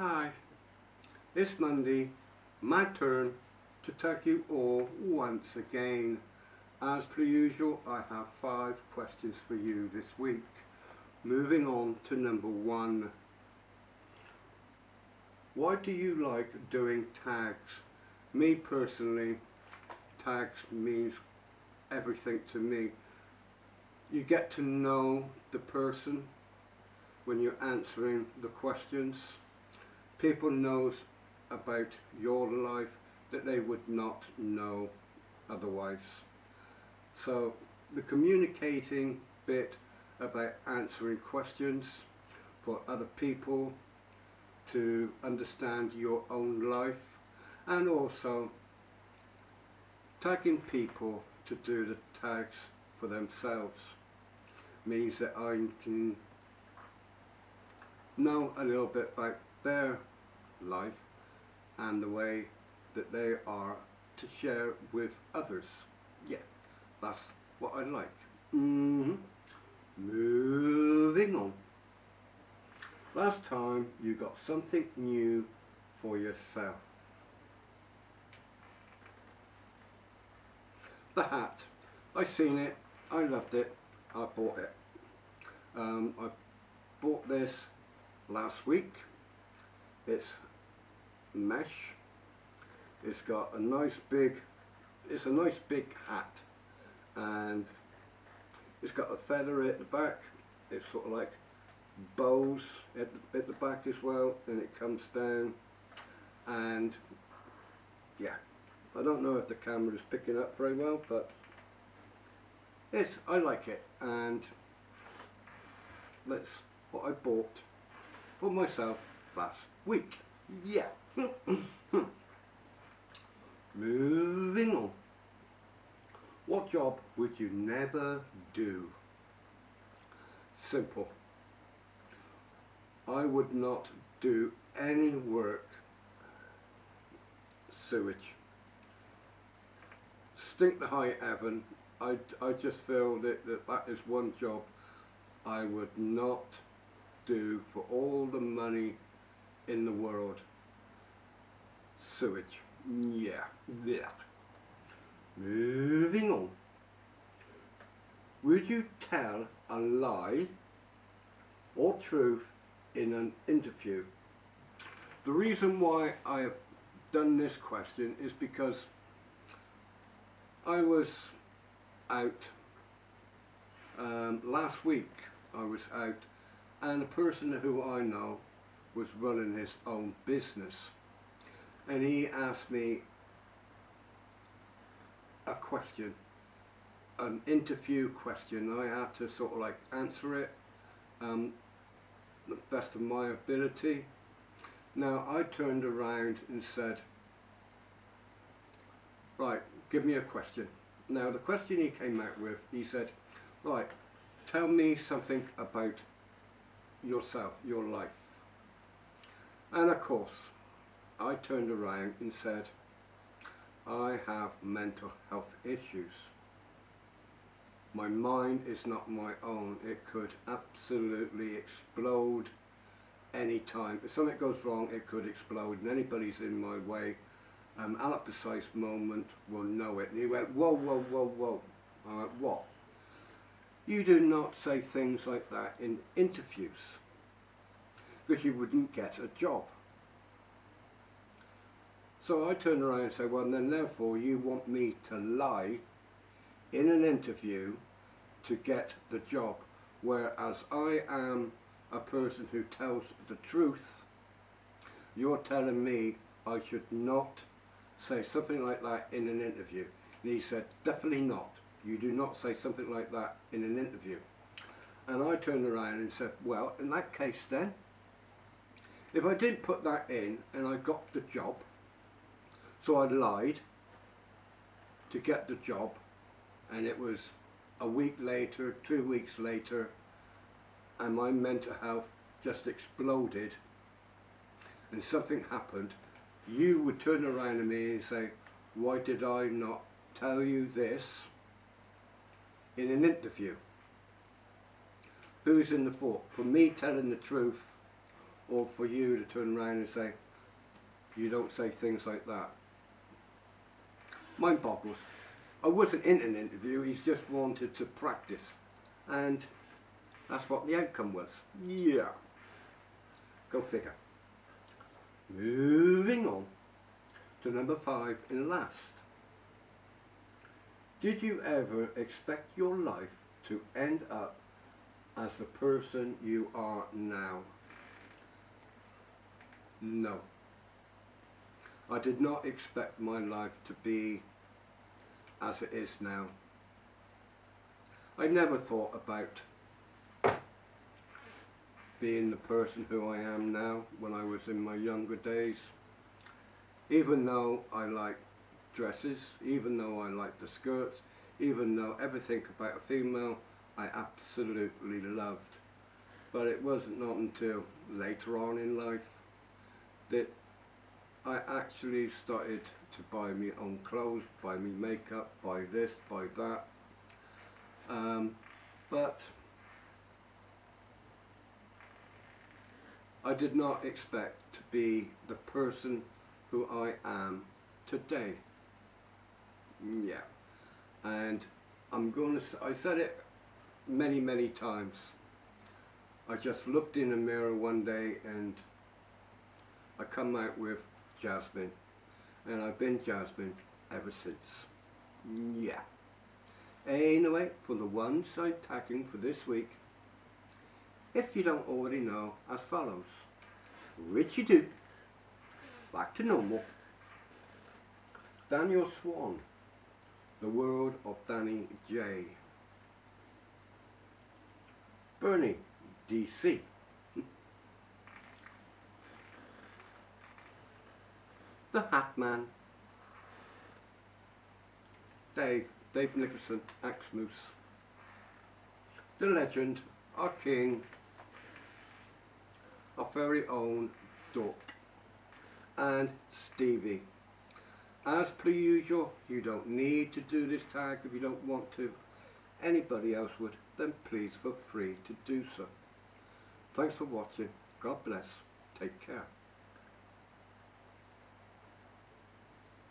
Hi, it's Monday, my turn to tag you all once again. As per usual, I have 5 questions for you this week. Moving on to number 1. Why do you like doing tags? Me personally, tags means everything to me. You get to know the person when you're answering the questions. People knows about your life that they would not know otherwise. So the communicating bit about answering questions for other people to understand your own life, and also tagging people to do the tags for themselves means that I can know a little bit about their life and the way that they are to share with others. Yeah, that's what I like. Moving on. Last time you got something new for yourself. The hat. I seen it, I loved it, I bought it. I bought this last week. It's mesh. It's got a nice big hat, and it's got a feather at the back. It's sort of like bows at the back as well, and it comes down, and yeah, I don't know if the camera is picking up very well, but I like it, and that's what I bought for myself last week. Yeah. Moving on. What job would you never do? Simple. I would not do any work. Sewage. Stink the high heaven. I just feel that is one job I would not do for all the money in the world. Sewage. Yeah. Moving on. Would you tell a lie or truth in an interview? The reason why I have done this question is because I was out last week. I was out, and a person who I know was running his own business, and he asked me a question, an interview question. I had to sort of like answer it the best of my ability. Now I turned around and said, right, give me a question. Now the question he came out with, he said, right, tell me something about yourself, your life. And of course, I turned around and said, I have mental health issues. My mind is not my own. It could absolutely explode any time. If something goes wrong, it could explode, and anybody's in my way at a precise moment will know it. And he went, whoa, whoa, whoa, whoa. I went, what? You do not say things like that in interviews, because you wouldn't get a job. So I turned around and said, well then therefore you want me to lie in an interview to get the job, whereas I am a person who tells the truth. You're telling me I should not say something like that in an interview. And he said, definitely not. You do not say something like that in an interview. And I turned around and said, well, in that case then, if I didn't put that in and I got the job, so I lied to get the job, and it was a week later, 2 weeks later, and my mental health just exploded and something happened, you would turn around to me and say, why did I not tell you this in an interview? Who's in the fault? For me telling the truth, or for you to turn around and say, you don't say things like that. Mind boggles. I wasn't in an interview, he's just wanted to practice. And that's what the outcome was. Yeah. Go figure. Moving on to number 5 and last. Did you ever expect your life to end up as the person you are now? No. I did not expect my life to be as it is now. I never thought about being the person who I am now when I was in my younger days. Even though I like dresses, even though I like the skirts, even though everything about a female I absolutely loved. But it wasn't not until later on in life that I actually started to buy me own clothes, buy me makeup, buy this, buy that. But I did not expect to be the person who I am today. Yeah, and I said it many times. I just looked in the mirror one day and I come out with Jasmine, and I've been Jasmine ever since. Yeah. Anyway, for the ones I'm tagging for this week, if you don't already know, as follows. Richie do, back to normal. Daniel Swan, The World of Danny J. Bernie, DC. The Hat Man. Dave Nicholson, Axmoose. The legend, our king, our very own Duck. And Stevie. As per usual, you don't need to do this tag if you don't want to. Anybody else would, then please feel free to do so. Thanks for watching. God bless. Take care.